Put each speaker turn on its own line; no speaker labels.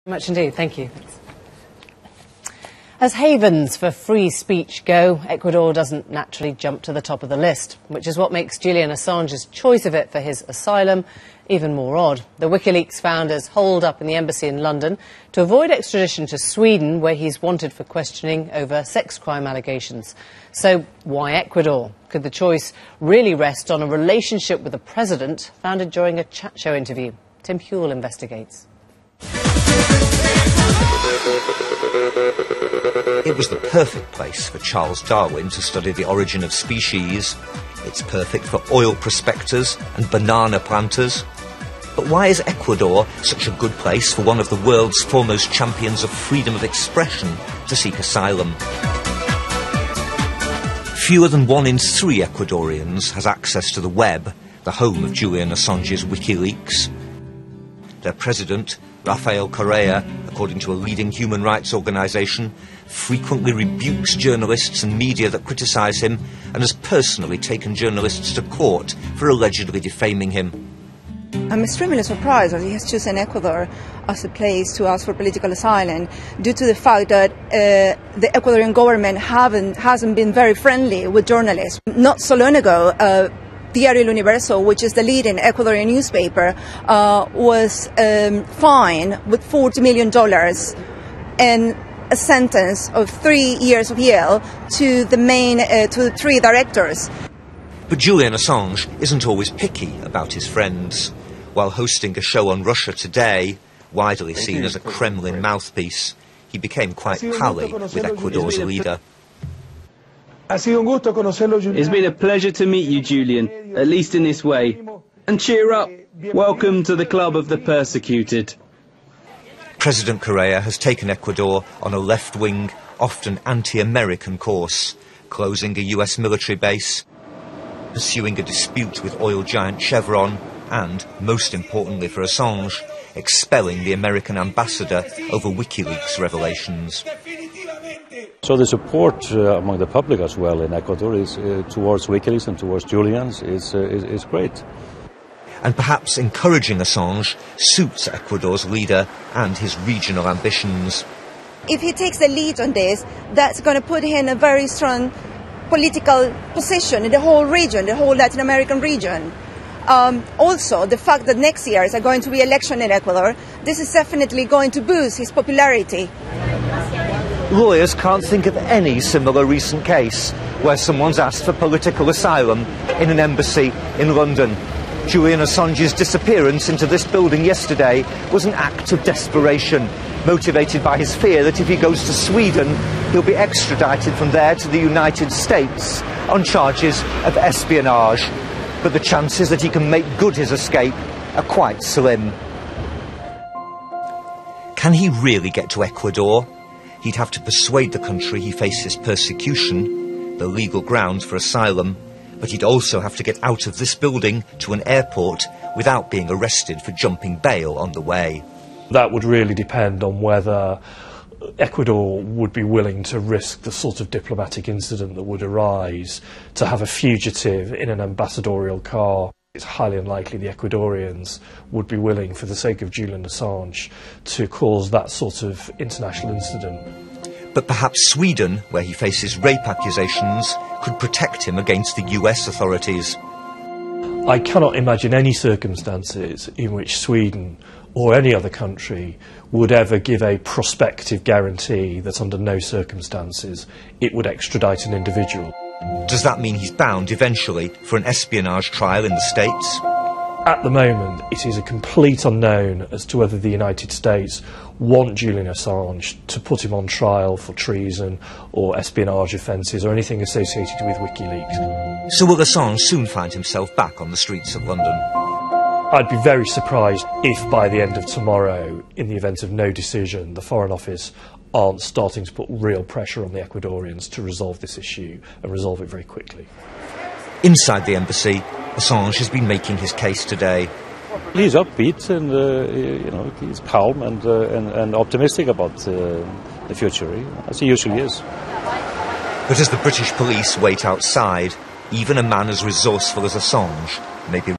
Much indeed, thank you. As havens for free speech go, Ecuador doesn't naturally jump to the top of the list, which is what makes Julian Assange's choice of it for his asylum even more odd. The WikiLeaks founders holed up in the embassy in London to avoid extradition to Sweden, where he's wanted for questioning over sex crime allegations. So why Ecuador? Could the choice really rest on a relationship with the president founded during a chat show interview? Tim Hewell investigates.
It was the perfect place for Charles Darwin to study the origin of species. It's perfect for oil prospectors and banana planters. But why is Ecuador such a good place for one of the world's foremost champions of freedom of expression to seek asylum? Fewer than 1 in 3 Ecuadorians has access to the web, the home of Julian Assange's WikiLeaks. Their president, Rafael Correa, according to a leading human rights organisation, frequently rebukes journalists and media that criticise him and has personally taken journalists to court for allegedly defaming him.
I'm extremely surprised that he has chosen Ecuador as a place to ask for political asylum due to the fact that the Ecuadorian government hasn't been very friendly with journalists. Not so long ago, Diario El Universo, which is the leading Ecuadorian newspaper, was fined with $40 million and a sentence of 3 years of jail to the 3 directors.
But Julian Assange isn't always picky about his friends. While hosting a show on Russia Today, widely seen as a Kremlin mouthpiece, he became quite pally with Ecuador's leader.
It's been a pleasure to meet you, Julian, at least in this way. And cheer up. Welcome to the club of the persecuted.
President Correa has taken Ecuador on a left-wing, often anti-American course, closing a US military base, pursuing a dispute with oil giant Chevron, and, most importantly for Assange, expelling the American ambassador over WikiLeaks revelations.
So the support among the public as well in Ecuador is towards WikiLeaks and towards Julian's is great.
And perhaps encouraging Assange suits Ecuador's leader and his regional ambitions.
If he takes the lead on this, that's going to put him in a very strong political position in the whole region, the whole Latin American region. Also, the fact that next year is going to be election in Ecuador, this is definitely going to boost his popularity.
Lawyers can't think of any similar recent case where someone's asked for political asylum in an embassy in London. Julian Assange's disappearance into this building yesterday was an act of desperation, motivated by his fear that if he goes to Sweden, he'll be extradited from there to the United States on charges of espionage. But the chances that he can make good his escape are quite slim. Can he really get to Ecuador? He'd have to persuade the country he faces persecution, the legal grounds for asylum, but he'd also have to get out of this building to an airport without being arrested for jumping bail on the way.
That would really depend on whether Ecuador would be willing to risk the sort of diplomatic incident that would arise to have a fugitive in an ambassadorial car. It's highly unlikely the Ecuadorians would be willing, for the sake of Julian Assange, to cause that sort of international incident.
But perhaps Sweden, where he faces rape accusations, could protect him against the US authorities.
I cannot imagine any circumstances in which Sweden or any other country would ever give a prospective guarantee that under no circumstances it would extradite an individual.
Does that mean he's bound eventually for an espionage trial in the States?
At the moment, it is a complete unknown as to whether the United States want Julian Assange to put him on trial for treason or espionage offences or anything associated with WikiLeaks.
So will Assange soon find himself back on the streets of London?
I'd be very surprised if by the end of tomorrow, in the event of no decision, the Foreign Office aren't starting to put real pressure on the Ecuadorians to resolve this issue and resolve it very quickly.
Inside the embassy, Assange has been making his case today.
He's upbeat and he's calm and optimistic about the future, as he usually is.
But as the British police wait outside, even a man as resourceful as Assange may be